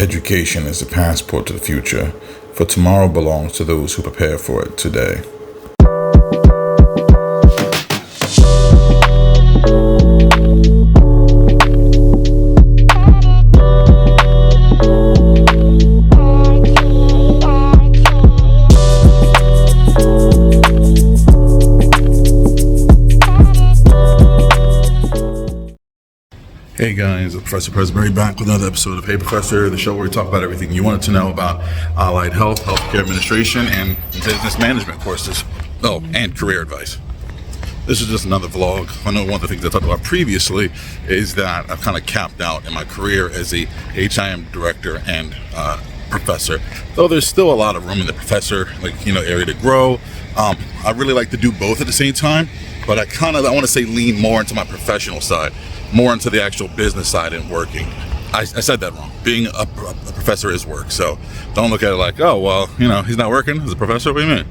Education is the passport to the future, for tomorrow belongs to those who prepare for it today. Hey guys, Professor Presbury back with another episode of Hey Professor, the show where we talk about everything you wanted to know about allied health, healthcare administration, and business management courses. Oh, and career advice. This is just another vlog. I know one of the things I talked about previously is that I've kind of capped out in my career as a HIM director and professor. Though there's still a lot of room in the professor, area to grow. I really like to do both at the same time, but I want to say lean more into my professional side, more into the actual business side and working. I said that wrong. Being a professor is work, so don't look at it like, oh, well, he's not working as a professor. What do you mean?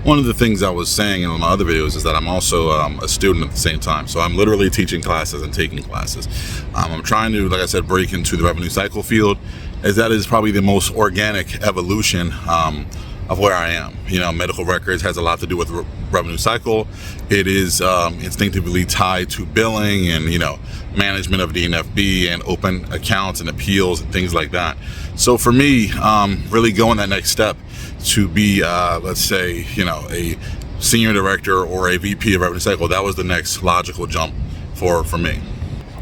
One of the things I was saying in my other videos is that I'm also a student at the same time. So I'm literally teaching classes and taking classes. I'm trying to, like I said, break into the revenue cycle field, as that is probably the most organic evolution of where I am. Medical records has a lot to do with revenue cycle. It is instinctively tied to billing and, management of the NFB and open accounts and appeals and things like that. So for me, really going that next step to be, let's say, a senior director or a VP of revenue cycle, that was the next logical jump for me.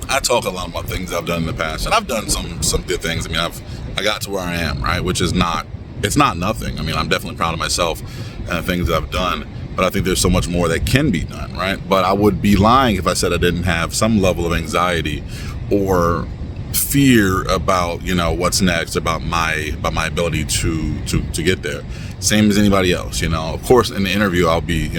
I talk a lot about things I've done in the past, and I've done some good things. I got to where I am, right, which is it's not nothing. I'm definitely proud of myself and the things that I've done, but I think there's so much more that can be done, right? But I would be lying if I said I didn't have some level of anxiety or fear about, what's next, about my ability to get there. Same as anybody else, Of course, in the interview, I'll be,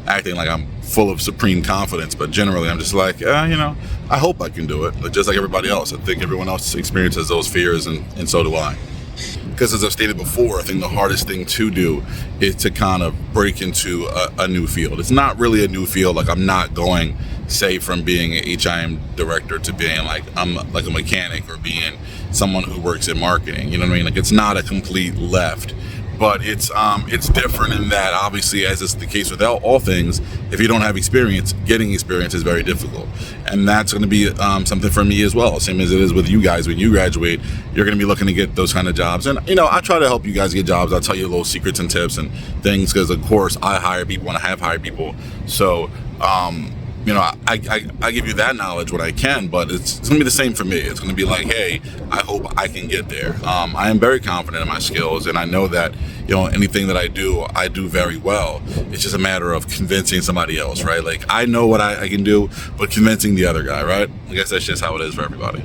acting like I'm full of supreme confidence, but generally I'm just like, I hope I can do it. But just like everybody else, I think everyone else experiences those fears, and so do I. Because as I've stated before, I think the hardest thing to do is to kind of break into a new field. It's not really a new field. Like, I'm not going, say, from being an HIM director to being I'm like a mechanic or being someone who works in marketing. You know what I mean? Like, it's not a complete left. But it's different in that, obviously, as is the case with all things, if you don't have experience, getting experience is very difficult. And that's going to be something for me as well, same as it is with you guys. When you graduate, you're going to be looking to get those kind of jobs. And, I try to help you guys get jobs. I'll tell you little secrets and tips and things because, of course, I hire people and I have hired people. So, I give you that knowledge when I can, but it's going to be the same for me. It's going to be like, hey, I hope I can get there. I am very confident in my skills, and I know that, anything that I do very well. It's just a matter of convincing somebody else, right? Like, I know what I can do, but convincing the other guy, right? I guess that's just how it is for everybody.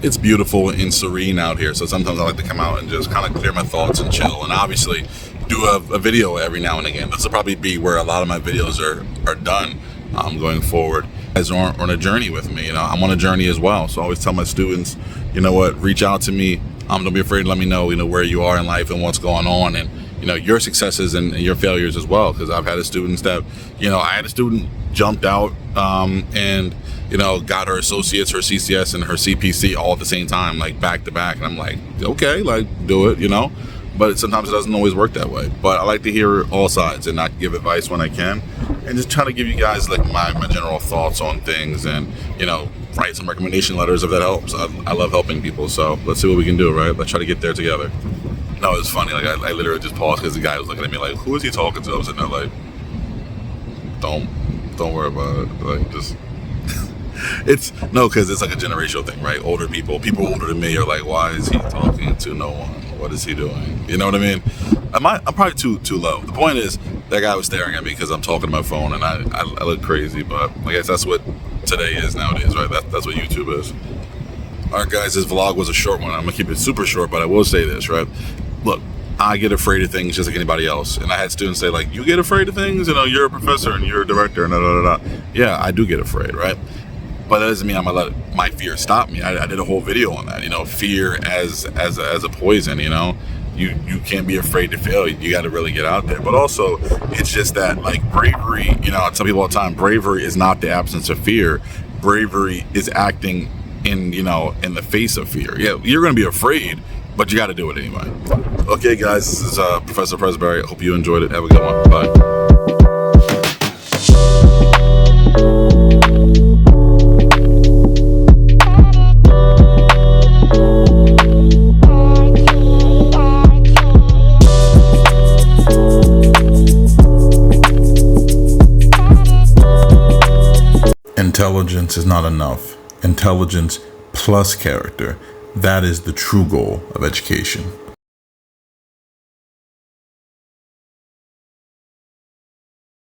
It's beautiful and serene out here, so sometimes I like to come out and just kind of clear my thoughts and chill, and obviously do a video every now and again. This will probably be where a lot of my videos are done. Going forward. You guys are on a journey with me. I'm on a journey as well. So I always tell my students, reach out to me. Don't be afraid to let me know, where you are in life and what's going on, and your successes and your failures as well. Because I've had students that, I had a student jumped out and got her associates, her CCS, and her CPC all at the same time, like back to back. And I'm like, okay, do it, But sometimes it doesn't always work that way. But I like to hear all sides and not give advice when I can, and just try to give you guys my general thoughts on things, and write some recommendation letters if that helps. I love helping people, so let's see what we can do, right? Let's try to get there together. No, it's funny. I literally just paused because the guy was looking at me like, who is he talking to? I was sitting there like, don't worry about it. Just. Because it's like a generational thing, right? Older people older than me are like, why is he talking to no one? What is he doing? You know what I mean? I'm probably too low. The point is, that guy was staring at me because I'm talking to my phone and I look crazy, but I guess that's what today is nowadays, right? That's what YouTube is. All right, guys, this vlog was a short one. I'm gonna keep it super short, but I will say this, right? Look, I get afraid of things just like anybody else. And I had students say, like, you get afraid of things? You're a professor and you're a director and da. Yeah, I do get afraid, right? But that doesn't mean I'm gonna let my fear stop me. I did a whole video on that, fear as a poison, You can't be afraid to fail. You got to really get out there. But also, it's just that, like, bravery, I tell people all the time, bravery is not the absence of fear. Bravery is acting in the face of fear. Yeah, you're going to be afraid, but you got to do it anyway. Okay, guys, this is Professor Presbury. I hope you enjoyed it. Have a good one. Bye. Intelligence is not enough. Intelligence plus character. That is the true goal of education.